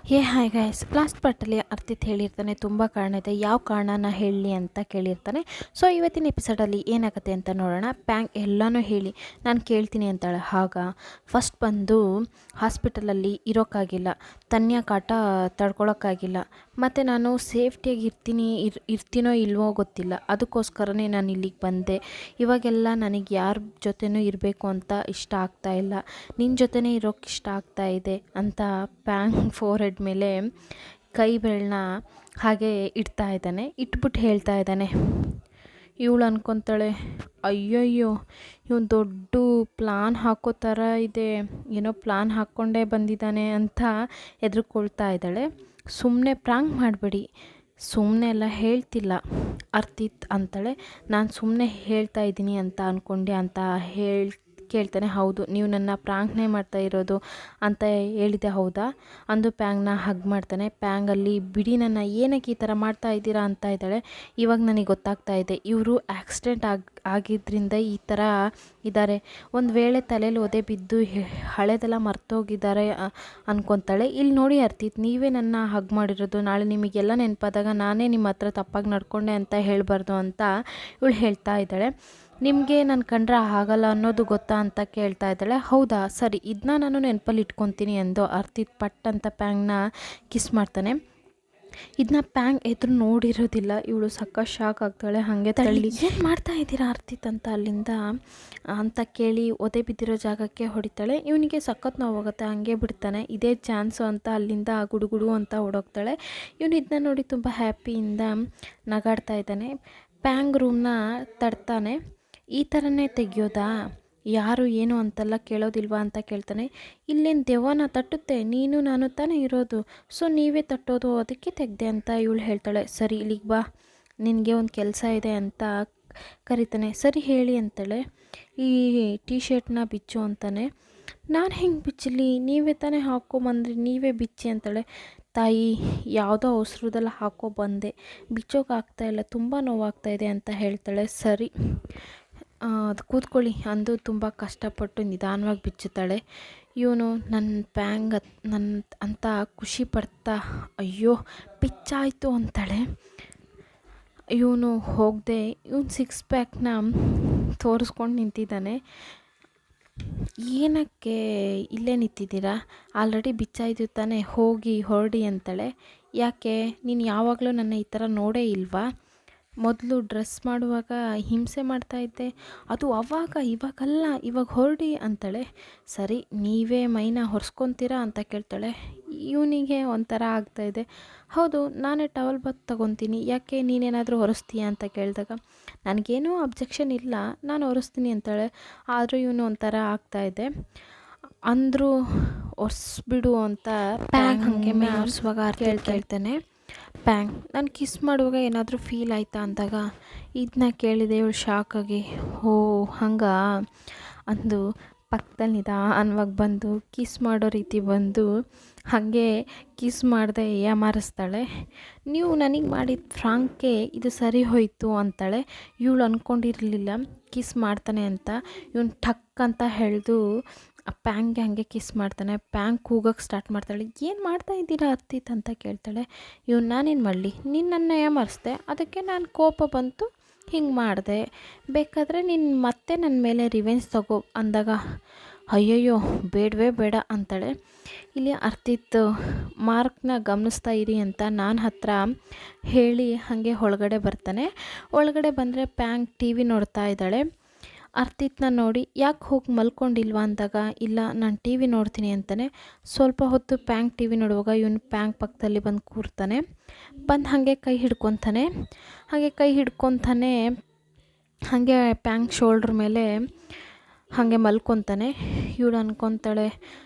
Hi guys, last ಪಾರ್ಟಲ್ಲಿ ಅರ್ತಿತ್ ಹೇಳಿರ್ತಾನೆ ತುಂಬ ಕಾರಣ ಇದೆ, ಯಾವ ಕಾರಣನ ಹೇಳಲಿ ಅಂತ ಕೇಳಿರ್ತಾನೆ. ಸೊ ಇವತ್ತಿನ ಎಪಿಸೋಡಲ್ಲಿ ಏನಾಗುತ್ತೆ ಅಂತ ನೋಡೋಣ. ಪ್ಯಾಂಗ್ ಎಲ್ಲನೂ ಹೇಳಿ ನಾನು ಕೇಳ್ತೀನಿ ಅಂತಾಳೆ. ಆಗ ಫಸ್ಟ್ ಬಂದು ಹಾಸ್ಪಿಟಲಲ್ಲಿ ಇರೋಕ್ಕಾಗಿಲ್ಲ, ತನ್ಯ ಕಾಟ ತಡ್ಕೊಳಕ್ಕಾಗಿಲ್ಲ, ಮತ್ತು ನಾನು ಸೇಫ್ಟಿಯಾಗಿ ಇರ್ತೀನೋ ಇಲ್ವೋ ಗೊತ್ತಿಲ್ಲ, ಅದಕ್ಕೋಸ್ಕರನೇ ನಾನು ಇಲ್ಲಿಗೆ ಬಂದೆ. ಇವಾಗೆಲ್ಲ ನನಗೆ ಯಾರ ಜೊತೆನೂ ಇರಬೇಕು ಅಂತ ಇಷ್ಟ ಆಗ್ತಾ ಇಲ್ಲ, ನಿನ್ನ ಜೊತೆನೇ ಇರೋಕ್ಕೆ ಇಷ್ಟ ಆಗ್ತಾ ಇದೆ ಅಂತ ಪ್ಯಾಂಗ್ ಫೋರ್ ಹೆಡ್ ಮೇಲೆ ಕೈ ಬೆರಳನ್ನ ಹಾಗೆ ಇಡ್ತಾ ಇದ್ದಾನೆ. ಇಟ್ಬಿಟ್ಟು ಹೇಳ್ತಾ ಇದ್ದಾನೆ. ಇವಳು ಅನ್ಕೊತಾಳೆ, ಅಯ್ಯಯ್ಯೋ ಇವನು ದೊಡ್ಡ ಪ್ಲಾನ್ ಹಾಕೋ ಥರ ಇದೆ, ಏನೋ ಪ್ಲಾನ್ ಹಾಕ್ಕೊಂಡೇ ಬಂದಿದ್ದಾನೆ ಅಂತ ಹೆದರ್ಕೊಳ್ತಾ ಇದ್ದಾಳೆ. ಸುಮ್ಮನೆ ಪ್ರಾಂಕ್ ಮಾಡಬೇಡಿ, ಸುಮ್ಮನೆ ಎಲ್ಲ ಹೇಳ್ತಿಲ್ಲ ಅರ್ತಿತ್ ಅಂತಾಳೆ. ನಾನು ಸುಮ್ಮನೆ ಹೇಳ್ತಾ ಇದ್ದೀನಿ ಅಂತ ಅಂದ್ಕೊಂಡೆ ಅಂತ ಕೇಳ್ತಾನೆ. ಹೌದು, ನೀವು ನನ್ನ ಪ್ರಾಂಕ್ನೇ ಮಾಡ್ತಾ ಇರೋದು ಅಂತ ಹೇಳಿದೆ ಹೌದಾ ಅಂದು ಪ್ಯಾಂಗ್ನ ಹಗ್ ಮಾಡ್ತಾನೆ. ಪ್ಯಾಂಗಲ್ಲಿ ಬಿಡಿ, ನನ್ನ ಏನಕ್ಕೆ ಈ ಥರ ಮಾಡ್ತಾ ಇದ್ದೀರಾ ಅಂತ ಇದ್ದಾಳೆ. ಇವಾಗ ನನಗೆ ಗೊತ್ತಾಗ್ತಾ ಇದೆ, ಇವರು ಆಕ್ಸಿಡೆಂಟ್ ಆಗಿದ್ದರಿಂದ ಈ ಥರ ಇದ್ದಾರೆ. ಒಂದು ವೇಳೆ ತಲೆಯಲ್ಲಿ ಒದೆ ಬಿದ್ದು ಹಳೆದೆಲ್ಲ ಮರ್ತೋಗಿದ್ದಾರೆ ಅಂದ್ಕೊತಾಳೆ. ಇಲ್ಲಿ ನೋಡಿ ಅರ್ತಿತ್, ನೀವೇ ನನ್ನ ಹಗ್ ಮಾಡಿರೋದು, ನಾಳೆ ನಿಮಗೆಲ್ಲ ನೆನಪಾದಾಗ ನಾನೇ ನಿಮ್ಮ ಹತ್ರ ತಪ್ಪಾಗಿ ನಡ್ಕೊಂಡೆ ಅಂತ ಹೇಳಬಾರ್ದು ಅಂತ ಇವಳು ಹೇಳ್ತಾ ಇದ್ದಾಳೆ. ನಿಮಗೆ ನನ್ನ ಕಂಡ್ರೆ ಆಗಲ್ಲ ಅನ್ನೋದು ಗೊತ್ತಾ ಅಂತ ಕೇಳ್ತಾ ಇದ್ದಾಳೆ. ಹೌದಾ, ಸರಿ, ಇದನ್ನ ನಾನು ನೆನಪಲ್ಲಿ ಇಟ್ಕೊತೀನಿ ಎಂದು ಅರ್ತಿತ್ ಪಟ್ ಅಂತ ಪ್ಯಾಂಗ್ನ ಕಿಸ್ ಮಾಡ್ತಾನೆ. ಇದನ್ನ ಪ್ಯಾಂಗ್ ಎದುರು ನೋಡಿರೋದಿಲ್ಲ. ಇವಳು ಸಕ್ಕ ಶಾಕ್ ಆಗ್ತಾಳೆ. ಹಾಗೆ ತಳ್ಳಿ, ಏನು ಮಾಡ್ತಾ ಇದ್ದೀರಾ ಅರ್ತಿತ್ ಅಂತ ಅಲ್ಲಿಂದ ಅಂತ ಕೇಳಿ ಒದೆ ಬಿದ್ದಿರೋ ಜಾಗಕ್ಕೆ ಹೊಡಿತಾಳೆ. ಇವನಿಗೆ ಸಖತ್ ನೋವಾಗುತ್ತೆ, ಹಂಗೆ ಬಿಡ್ತಾನೆ. ಇದೇ ಚಾನ್ಸು ಅಂತ ಅಲ್ಲಿಂದ ಗುಡುಗುಡು ಅಂತ ಓಡೋಗ್ತಾಳೆ. ಇವನು ಇದನ್ನ ನೋಡಿ ತುಂಬ ಹ್ಯಾಪಿಯಿಂದ ನಗಾಡ್ತಾ ಇದ್ದಾನೆ. ಪ್ಯಾಂಗ್ ರೂಮ್ನ ತಡ್ತಾನೆ. ಈ ಥರನೇ ತೆಗಿಯೋದಾ, ಯಾರು ಏನು ಅಂತೆಲ್ಲ ಕೇಳೋದಿಲ್ವಾ ಅಂತ ಕೇಳ್ತಾನೆ. ಇಲ್ಲೇನು ದೆವ್ವನ ತಟ್ಟುತ್ತೆ, ನೀನು ನಾನು ತಾನೇ ಇರೋದು, ಸೊ ನೀವೇ ತಟ್ಟೋದು, ಅದಕ್ಕೆ ತೆಗ್ದೆ ಅಂತ ಇವಳು ಹೇಳ್ತಾಳೆ. ಸರಿ ಇಲ್ಲಿಗೆ ಬಾ, ನಿನಗೆ ಒಂದು ಕೆಲಸ ಇದೆ ಅಂತ ಕರಿತಾನೆ. ಸರಿ ಹೇಳಿ ಅಂತಾಳೆ. ಈ ಟೀ ಶರ್ಟ್ನ ಬಿಚ್ಚು ಅಂತಾನೆ. ನಾನು ಹೆಂಗೆ ಬಿಚ್ಚಲಿ, ನೀವೇ ತಾನೇ ಹಾಕ್ಕೊಂಬಂದ್ರಿ, ನೀವೇ ಬಿಚ್ಚಿ ಅಂತಾಳೆ. ತಾಯಿ, ಯಾವುದೋ ಅವಸರದೆಲ್ಲ ಹಾಕೋ ಬಂದೆ, ಬಿಚ್ಚೋಕ್ಕಾಗ್ತಾಯಿಲ್ಲ, ತುಂಬ ನೋವಾಗ್ತಾಯಿದೆ ಅಂತ ಹೇಳ್ತಾಳೆ. ಸರಿ ಅದು ಕೂತ್ಕೊಳ್ಳಿ ಅಂದು ತುಂಬ ಕಷ್ಟಪಟ್ಟು ನಿಧಾನವಾಗಿ ಬಿಚ್ಚುತ್ತಾಳೆ. ಇವನು ನನ್ನ ಪ್ಯಾಂಗ್ ನನ್ನ ಅಂತ ಖುಷಿ ಪಡ್ತಾ ಅಯ್ಯೋ ಪಿಚ್ಚಾಯಿತು ಅಂತಾಳೆ. ಇವನು ಹೋಗದೆ ಇವನು ಸಿಕ್ಸ್ ಪ್ಯಾಕ್ನ ತೋರಿಸ್ಕೊಂಡು ನಿಂತಿದ್ದಾನೆ. ಏನಕ್ಕೆ ಇಲ್ಲೇ ನಿಂತಿದ್ದೀರಾ, ಆಲ್ರೆಡಿ ಬಿಚ್ಚಾಯಿತು ತಾನೆ, ಹೋಗಿ ಹೊರಡಿ ಅಂತಾಳೆ. ಯಾಕೆ, ನೀನು ಯಾವಾಗಲೂ ನನ್ನ ಈ ಥರ ನೋಡೇ ಇಲ್ವಾ, ಮೊದಲು ಡ್ರೆಸ್ ಮಾಡುವಾಗ ಹಿಂಸೆ ಮಾಡ್ತಾಯಿದ್ದೆ, ಅದು ಅವಾಗ, ಇವಾಗಲ್ಲ, ಇವಾಗ ಹೊರಡಿ ಅಂತಾಳೆ. ಸರಿ, ನೀವೇ ಮೈನ ಹೊರ್ಸ್ಕೊತೀರಾ ಅಂತ ಕೇಳ್ತಾಳೆ. ಇವನಿಗೆ ಒಂಥರ ಆಗ್ತಾಯಿದೆ. ಹೌದು, ನಾನೇ ಟವಲ್ ಬಾತ್ ತೊಗೊತೀನಿ, ಯಾಕೆ ನೀನೇನಾದರೂ ಹೊರಿಸ್ತೀಯಾ ಅಂತ ಕೇಳಿದಾಗ ನನಗೇನೂ ಅಬ್ಜೆಕ್ಷನ್ ಇಲ್ಲ, ನಾನು ಹೊರಿಸ್ತೀನಿ ಅಂತಾಳೆ. ಆದರೂ ಇವನು ಒಂಥರ ಆಗ್ತಾಯಿದೆ. ಅಂದರೂ ಒರೆಸ್ಬಿಡು ಅಂತ ಪ್ಯಾಂಗ್ ಹಾಗೆ ಮೇಲೆ ಒರೆಸುವಾಗ ಕೇಳ್ತಾನೆ. ಪ್ಯಾಂಗ್, ನಾನು ಕಿಸ್ ಮಾಡುವಾಗ ಏನಾದರೂ ಫೀಲ್ ಆಯಿತಾ ಅಂದಾಗ ಇದನ್ನ ಕೇಳಿದೆ. ಇವಳು ಶಾಕಾಗಿ, ಓ ಹಂಗೆ ಅಂದು ಪಕ್ಕದಲ್ಲಿ ನಿಧಾನವಾಗಿ ಬಂದು ಕಿಸ್ ಮಾಡೋ ರೀತಿ ಬಂದು ಹಾಗೆ ಕಿಸ್ ಮಾಡದೆ ಯಾಮಾರಿಸ್ತಾಳೆ. ನೀವು ನನಗೆ ಮಾಡಿದ ಫ್ರಾಂಕ್ಗೆ ಇದು ಸರಿ ಹೋಯಿತು ಅಂತಾಳೆ. ಇವಳು ಅಂದ್ಕೊಂಡಿರಲಿಲ್ಲ ಕಿಸ್ ಮಾಡ್ತಾನೆ ಅಂತ. ಇವನು ಠಕ್ ಅಂತ ಹೇಳಿದು ಪ್ಯಾಂಗ್ಗೆ ಹಾಗೆ ಕಿಸ್ ಮಾಡ್ತಾನೆ. ಪ್ಯಾಂಗ್ ಕೂಗೋಕ್ಕೆ ಸ್ಟಾರ್ಟ್ ಮಾಡ್ತಾಳೆ. ಏನು ಮಾಡ್ತಾ ಇದ್ದೀರಾ ಅರ್ತಿತ್ ಅಂತ ಕೇಳ್ತಾಳೆ. ಇವನು ನಾನೇನು ಮಾಡಲಿ, ನೀನು ನನ್ನ ಯಾಮಾರಿಸ್ದೆ, ಅದಕ್ಕೆ ನಾನು ಕೋಪ ಬಂತು ಹಿಂಗೆ ಮಾಡಿದೆ, ಬೇಕಾದರೆ ನೀನು ಮತ್ತೆ ನನ್ನ ಮೇಲೆ ರಿವೆಂಜ್ ತಗೋ ಅಂದಾಗ ಅಯ್ಯಯ್ಯೋ ಬೇಡವೇ ಬೇಡ ಅಂತಾಳೆ. ಇಲ್ಲಿ ಅರ್ತಿತ್ ಮಾರ್ಕ್ನ ಗಮನಿಸ್ತಾ ಇರಿ ಅಂತ ನಾನು ಹತ್ರ ಹೇಳಿ ಹಾಗೆ ಒಳಗಡೆ ಬರ್ತಾನೆ. ಒಳಗಡೆ ಬಂದರೆ ಪ್ಯಾಂಗ್ ಟಿ ವಿ ನೋಡ್ತಾ ಇದ್ದಾಳೆ. ಅರ್ತಿತ್ನ ನೋಡಿ ಯಾಕೆ ಹೋಗಿ ಮಲ್ಕೊಂಡಿಲ್ವಾ ಅಂದಾಗ ಇಲ್ಲ, ನಾನು ಟಿ ವಿ ನೋಡ್ತೀನಿ ಅಂತಾನೆ. ಸ್ವಲ್ಪ ಹೊತ್ತು ಪ್ಯಾಂಗ್ ಟಿ ವಿ ನೋಡುವಾಗ ಇವನು ಪ್ಯಾಂಗ್ ಪಕ್ಕದಲ್ಲಿ ಬಂದು ಕೂರ್ತಾನೆ. ಬಂದು ಹಾಗೆ ಕೈ ಹಿಡ್ಕೊತಾನೆ. ಹಾಗೆ ಪ್ಯಾಂಗ್ ಶೋಲ್ಡ್ರ್ ಮೇಲೆ ಹಾಗೆ ಮಲ್ಕೊತಾನೆ. ಇವಳು ಅಂದ್ಕೊತಾಳೆ,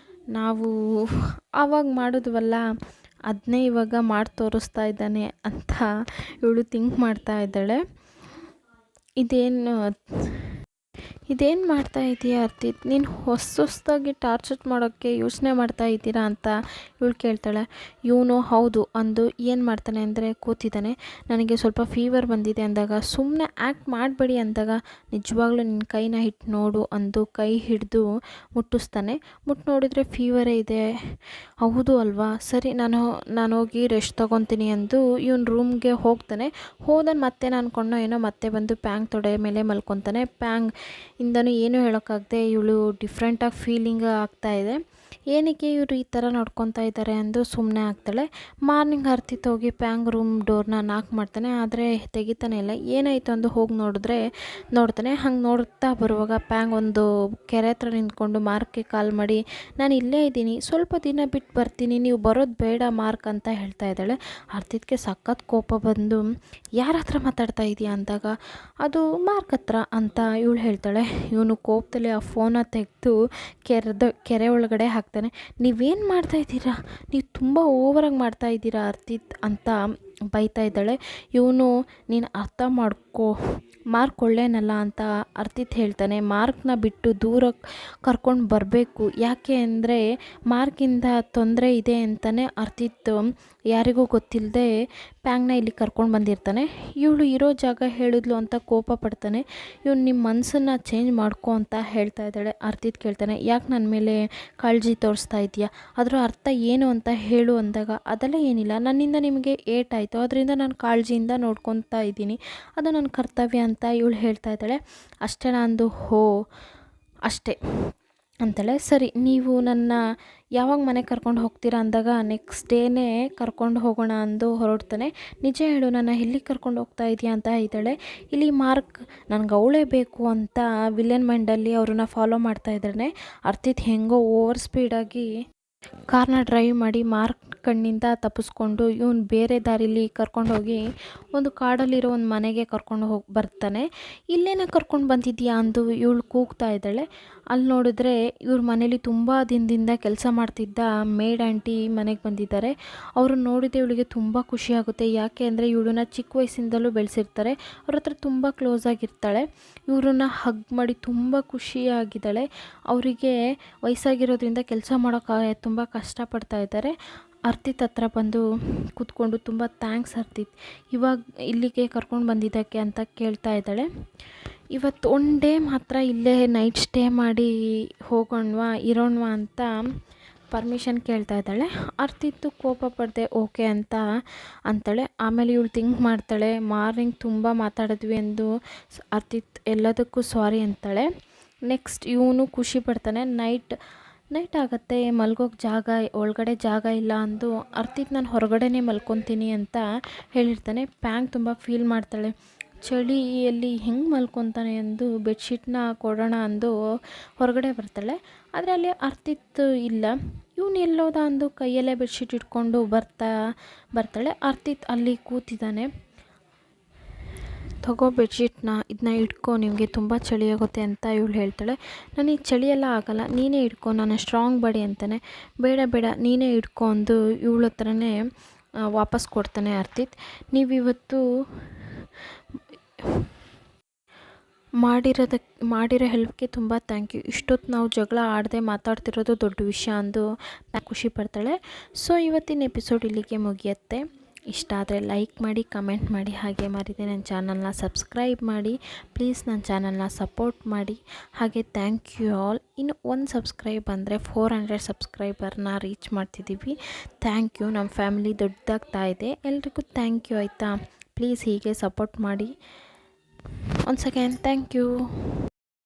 ನಾವು ಆವಾಗ ಮಾಡಿದ್ವಲ್ಲ ಅದನ್ನೇ ಇವಾಗ ಮಾಡಿ ತೋರಿಸ್ತಾ ಇದ್ದಾನೆ ಅಂತ ಇವಳು ಥಿಂಕ್ ಮಾಡ್ತಾ ಇದ್ದಾಳೆ. ಇದೇನು ಮಾಡ್ತಾ ಇದೀಯ ಅರ್ತಿತ್, ನೀನು ಹೊಸದಾಗಿ ಟಾರ್ಚರ್ ಮಾಡೋಕ್ಕೆ ಯೋಚನೆ ಮಾಡ್ತಾ ಇದ್ದೀರಾ ಅಂತ ಇವಳು ಕೇಳ್ತಾಳೆ. ಇವನು ಹೌದು ಅಂದು ಏನು ಮಾಡ್ತಾನೆ ಅಂದರೆ ಕೂತಿದ್ದಾನೆ. ನನಗೆ ಸ್ವಲ್ಪ ಫೀವರ್ ಬಂದಿದೆ ಅಂದಾಗ ಸುಮ್ಮನೆ ಆ್ಯಕ್ಟ್ ಮಾಡಬೇಡಿ ಅಂದಾಗ ನಿಜವಾಗ್ಲೂ ನಿನ್ನ ಕೈನ ಹಿಟ್ಟು ನೋಡು ಅಂದು ಕೈ ಹಿಡಿದು ಮುಟ್ಟಿಸ್ತಾನೆ. ಮುಟ್ಟು ನೋಡಿದರೆ ಫೀವರೇ ಇದೆ. ಹೌದು ಅಲ್ವಾ, ಸರಿ ನಾನು ಹೋಗಿ ರೆಸ್ಟ್ ತೊಗೊತೀನಿ ಅಂದು ಇವನು ರೂಮ್ಗೆ ಹೋಗ್ತಾನೆ. ಮತ್ತೆ ನಾನು ಕೊಂಡೋ ಏನೋ ಮತ್ತೆ ಬಂದು ಪ್ಯಾಂಗ್ ತೊಡೆ ಮೇಲೆ ಮಲ್ಕೊತಾನೆ. ಪ್ಯಾಂಗ್ ಇಂದನೂ ಏನೂ ಹೇಳೋಕ್ಕಾಗದೆ ಇವಳು ಡಿಫ್ರೆಂಟಾಗಿ ಫೀಲಿಂಗ್ ಆಗ್ತಾಯಿದೆ. ಏನಕ್ಕೆ ಇವರು ಈ ಥರ ನೋಡ್ಕೊತಾ ಇದ್ದಾರೆ ಅಂದು ಸುಮ್ಮನೆ ಆಗ್ತಾಳೆ. ಮಾರ್ನಿಂಗ್ ಅರ್ತಿತ್ ಹೋಗಿ ಪ್ಯಾಂಗ್ ರೂಮ್ ಡೋರ್ನ ನಾಕ್ ಮಾಡ್ತಾನೆ, ಆದರೆ ತೆಗಿತಾನೆ ಇಲ್ಲ. ಏನಾಯಿತು ಅಂದು ಹೋಗಿ ನೋಡ್ತಾನೆ. ಹಂಗೆ ನೋಡ್ತಾ ಬರುವಾಗ ಪ್ಯಾಂಗ್ ಒಂದು ಕೆರೆ ಹತ್ರ ನಿಂತ್ಕೊಂಡು ಮಾರ್ಕ್ಗೆ ಕಾಲ್ ಮಾಡಿ, ನಾನು ಇಲ್ಲೇ ಇದ್ದೀನಿ, ಸ್ವಲ್ಪ ದಿನ ಬಿಟ್ಟು ಬರ್ತೀನಿ, ನೀವು ಬರೋದು ಬೇಡ ಮಾರ್ಕ್ ಅಂತ ಹೇಳ್ತಾ ಇದ್ದಾಳೆ. ಅರ್ತಿತ್ಗೆ ಸಖತ್ ಕೋಪ ಬಂದು, ಯಾರ ಹತ್ರ ಮಾತಾಡ್ತಾ ಇದೆಯಾ ಅಂದಾಗ ಅದು ಮಾರ್ಕ್ ಹತ್ರ ಅಂತ ಇವಳು ಹೇಳ್ತಾಳೆ. ಇವನು ಕೋಪದಲ್ಲಿ ಆ ಫೋನ ತೆಗೆದು ಕೆರೆ ಒಳಗಡೆ ಹಾಕ್ತಾನೆ. ನೀವೇನು ಮಾಡ್ತಾಯಿದ್ದೀರಾ, ನೀವು ತುಂಬ ಓವರಾಗಿ ಮಾಡ್ತಾಯಿದ್ದೀರಾ ಅರ್ತಿತ್ ಅಂತ ಬೈತಾ ಇದ್ದಾಳೆ. ಇವನು ನೀನು ಅರ್ಥ ಮಾಡ್ಕೊ, ಮಾರ್ಕ್ ಒಳ್ಳೇನಲ್ಲ ಅಂತ ಅರ್ತಿತ್ ಹೇಳ್ತಾನೆ. ಮಾರ್ಕ್ನ ಬಿಟ್ಟು ದೂರ ಕರ್ಕೊಂಡು ಬರಬೇಕು, ಯಾಕೆ ಅಂದರೆ ಮಾರ್ಕಿಂದ ತೊಂದರೆ ಇದೆ ಅಂತಲೇ ಅರ್ತಿತ್ ಯಾರಿಗೂ ಗೊತ್ತಿಲ್ಲದೆ ಪ್ಯಾಂಗ್ನ ಇಲ್ಲಿ ಕರ್ಕೊಂಡು ಬಂದಿರ್ತಾನೆ. ಇವಳು ಇರೋ ಜಾಗ ಹೇಳಿದ್ಲು ಅಂತ ಕೋಪ ಪಡ್ತಾನೆ. ಇವನು ನಿಮ್ಮ ಮನಸ್ಸನ್ನು ಚೇಂಜ್ ಮಾಡ್ಕೊ ಅಂತ ಹೇಳ್ತಾ ಇದ್ದಾಳೆ. ಅರ್ತಿತ್ ಕೇಳ್ತಾನೆ, ಯಾಕೆ ನನ್ನ ಮೇಲೆ ಕಾಳಜಿ ತೋರಿಸ್ತಾ ಇದೆಯಾ, ಅದರ ಅರ್ಥ ಏನು ಅಂತ ಹೇಳು ಅಂದಾಗ ಅದೆಲ್ಲ ಏನಿಲ್ಲ, ನನ್ನಿಂದ ನಿಮಗೆ ಏಟಾಯಿತು, ಅದರಿಂದ ನಾನು ಕಾಳಜಿಯಿಂದ ನೋಡ್ಕೊತಾ ಇದ್ದೀನಿ, ಅದು ನನ್ನ ಕರ್ತವ್ಯ ಅಂತ ಇವಳು ಹೇಳ್ತಾ ಇದ್ದಾಳೆ. ಅಷ್ಟೇ ಅಂದು ಅಷ್ಟೇ ಅಂತಾಳೆ. ಸರಿ, ನೀವು ನನ್ನ ಯಾವಾಗ ಮನೆಗೆ ಕರ್ಕೊಂಡು ಹೋಗ್ತೀರಾ ಅಂದಾಗ ನೆಕ್ಸ್ಟ್ ಡೇನೇ ಕರ್ಕೊಂಡು ಹೋಗೋಣ ಅಂದು ಹೊರಡ್ತಾನೆ. ನಿಜ ಹೇಳು, ನನ್ನ ಎಲ್ಲಿಗೆ ಕರ್ಕೊಂಡು ಹೋಗ್ತಾ ಇದೆಯಾ ಅಂತ ಇದ್ದಾಳೆ. ಇಲ್ಲಿ ಮಾರ್ಕ್ ನನಗೆ ಅವಳೇ ಬೇಕು ಅಂತ ವಿಲನ್ ಮೈಂಡಲ್ಲಿ ಅವ್ರನ್ನ ಫಾಲೋ ಮಾಡ್ತಾ ಇದ್ದಾನೆ. ಅರ್ತಿತ್ ಹೆಂಗೋ ಓವರ್ ಸ್ಪೀಡಾಗಿ ಕಾರ್ನ ಡ್ರೈವ್ ಮಾಡಿ ಮಾರ್ಕ್ ಕಣ್ಣಿಂದ ತಪ್ಪಿಸ್ಕೊಂಡು ಇವನು ಬೇರೆ ದಾರಿಲಿ ಕರ್ಕೊಂಡೋಗಿ ಒಂದು ಕಾಡಲ್ಲಿರೋ ಒಂದು ಮನೆಗೆ ಕರ್ಕೊಂಡು ಬರ್ತಾನೆ. ಇಲ್ಲೇನ ಕರ್ಕೊಂಡು ಬಂದಿದ್ಯಾ ಅಂದು ಇವಳು ಕೂಗ್ತಾ ಇದ್ದಾಳೆ. ಅಲ್ಲಿ ನೋಡಿದ್ರೆ ಇವ್ರ ಮನೇಲಿ ತುಂಬ ದಿನದಿಂದ ಕೆಲಸ ಮಾಡ್ತಿದ್ದ ಮೇಡ್ ಆಂಟಿ ಮನೆಗೆ ಬಂದಿದ್ದಾರೆ. ಅವ್ರನ್ನ ನೋಡಿದರೆ ಇವಳಿಗೆ ತುಂಬ ಖುಷಿಯಾಗುತ್ತೆ. ಯಾಕೆ ಅಂದರೆ ಇವಳನ್ನ ಚಿಕ್ಕ ವಯಸ್ಸಿಂದಲೂ ಬೆಳೆಸಿರ್ತಾರೆ, ಅವ್ರ ಹತ್ರ ತುಂಬ ಕ್ಲೋಸ್ ಆಗಿರ್ತಾಳೆ. ಇವ್ರನ್ನ ಹಗ್ ಮಾಡಿ ತುಂಬ ಖುಷಿಯಾಗಿದ್ದಾಳೆ. ಅವರಿಗೆ ವಯಸ್ಸಾಗಿರೋದ್ರಿಂದ ಕೆಲಸ ಮಾಡೋಕ್ಕೆ ತುಂಬ ಕಷ್ಟಪಡ್ತಾ ಇದ್ದಾರೆ. ಅರ್ತಿತ್ ಹತ್ರ ಬಂದು ಕೂತ್ಕೊಂಡು ತುಂಬ ಥ್ಯಾಂಕ್ಸ್ ಅರ್ತಿತ್, ಇವಾಗ ಇಲ್ಲಿಗೆ ಕರ್ಕೊಂಡು ಬಂದಿದ್ದಕ್ಕೆ ಅಂತ ಕೇಳ್ತಾ ಇದ್ದಾಳೆ. ಇವತ್ತು ಒನ್ ಡೇ ಮಾತ್ರ ಇಲ್ಲೇ ನೈಟ್ ಸ್ಟೇ ಮಾಡಿ ಇರೋಣವಾ ಅಂತ ಪರ್ಮಿಷನ್ ಕೇಳ್ತಾ ಇದ್ದಾಳೆ. ಅರ್ತಿತ್ತು ಕೋಪ ಪಡದೆ ಓಕೆ ಅಂತ ಅಂತಾಳೆ. ಆಮೇಲೆ ಇವಳು ಥಿಂಕ್ ಮಾಡ್ತಾಳೆ, ಮಾರ್ನಿಂಗ್ ತುಂಬ ಮಾತಾಡಿದ್ವಿ ಎಂದು ಅರ್ತಿತ್ ಎಲ್ಲದಕ್ಕೂ ಸಾರಿ ಅಂತಾಳೆ. ನೆಕ್ಸ್ಟ್ ಇವನು ಖುಷಿ ಪಡ್ತಾನೆ. ನೈಟ್ ಆಗುತ್ತೆ, ಮಲ್ಗೋಕ್ಕೆ ಒಳಗಡೆ ಜಾಗ ಇಲ್ಲ ಅಂದು ಅರ್ತಿತ್ ನಾನು ಹೊರಗಡೆನೇ ಮಲ್ಕೊತೀನಿ ಅಂತ ಹೇಳಿರ್ತಾನೆ. ಪ್ಯಾಂಗ್ ತುಂಬ ಫೀಲ್ ಮಾಡ್ತಾಳೆ. ಚಳಿಯಲ್ಲಿ ಹೆಂಗೆ ಮಲ್ಕೊತಾನೆ ಎಂದು ಬೆಡ್ಶೀಟ್ನ ಕೊಡೋಣ ಅಂದು ಹೊರಗಡೆ ಬರ್ತಾಳೆ. ಆದರೆ ಅಲ್ಲಿ ಅರ್ತಿತ್ ಇಲ್ಲ. ಇವನು ಎಲ್ಲೋದ ಅಂದು ಕೈಯಲ್ಲೇ ಬೆಡ್ಶೀಟ್ ಇಟ್ಕೊಂಡು ಬರ್ತಾಳೆ. ಅರ್ತಿತ್ ಅಲ್ಲಿ ಕೂತಿದ್ದಾನೆ. ತಗೋ ಬೆಡ್ಶೀಟ್ನ, ಇದನ್ನ ಇಟ್ಕೊ, ನಿಮಗೆ ತುಂಬ ಚಳಿ ಆಗುತ್ತೆ ಅಂತ ಇವಳು ಹೇಳ್ತಾಳೆ. ನನಗೆ ಚಳಿಯೆಲ್ಲ ಆಗಲ್ಲ, ನೀನೇ ಇಟ್ಕೊ, ನಾನು ಸ್ಟ್ರಾಂಗ್ ಬಾಡಿ ಅಂತಾನೆ. ಬೇಡ ನೀನೇ ಇಟ್ಕೊ ಅಂದು ಇವಳ ಹತ್ರನೇ ವಾಪಸ್ ಕೊಡ್ತಾನೆ ಅರ್ತಿತ್. ನೀವಿವತ್ತು ಮಾಡಿರೋ ಹೆಲ್ಪ್ಗೆ ತುಂಬ ಥ್ಯಾಂಕ್ ಯು. ಇಷ್ಟೊತ್ತು ನಾವು ಜಗಳ ಆಡದೆ ಮಾತಾಡ್ತಿರೋದು ದೊಡ್ಡ ವಿಷಯ ಅಂದು ಖುಷಿ ಪಡ್ತಾಳೆ. ಸೊ ಇವತ್ತಿನ ಎಪಿಸೋಡ್ ಇಲ್ಲಿಗೆ ಮುಗಿಯುತ್ತೆ. ಇಷ್ಟ ಆದರೆ ಲೈಕ್ ಮಾಡಿ, ಕಮೆಂಟ್ ಮಾಡಿ, ಹಾಗೆ ಮರಿದೆ ನನ್ನ ಚಾನಲ್ನ ಸಬ್ಸ್ಕ್ರೈಬ್ ಮಾಡಿ. ಪ್ಲೀಸ್ ನನ್ನ ಚಾನಲ್ನ ಸಪೋರ್ಟ್ ಮಾಡಿ. ಹಾಗೆ ಥ್ಯಾಂಕ್ ಯು ಆಲ್. ಇನ್ನು 1 ಸಬ್ಸ್ಕ್ರೈಬ್ ಅಂದರೆ 400 ಸಬ್ಸ್ಕ್ರೈಬರ್ನ ರೀಚ್ ಮಾಡ್ತಿದ್ದೀವಿ. Thank you. ನಮ್ಮ ಫ್ಯಾಮಿಲಿ ದೊಡ್ಡದಾಗ್ತಾ ಇದೆ. ಎಲ್ರಿಗೂ ಥ್ಯಾಂಕ್ ಯು ಆಯಿತಾ. ಪ್ಲೀಸ್ ಹೀಗೆ ಸಪೋರ್ಟ್ ಮಾಡಿ. Once again, thank you.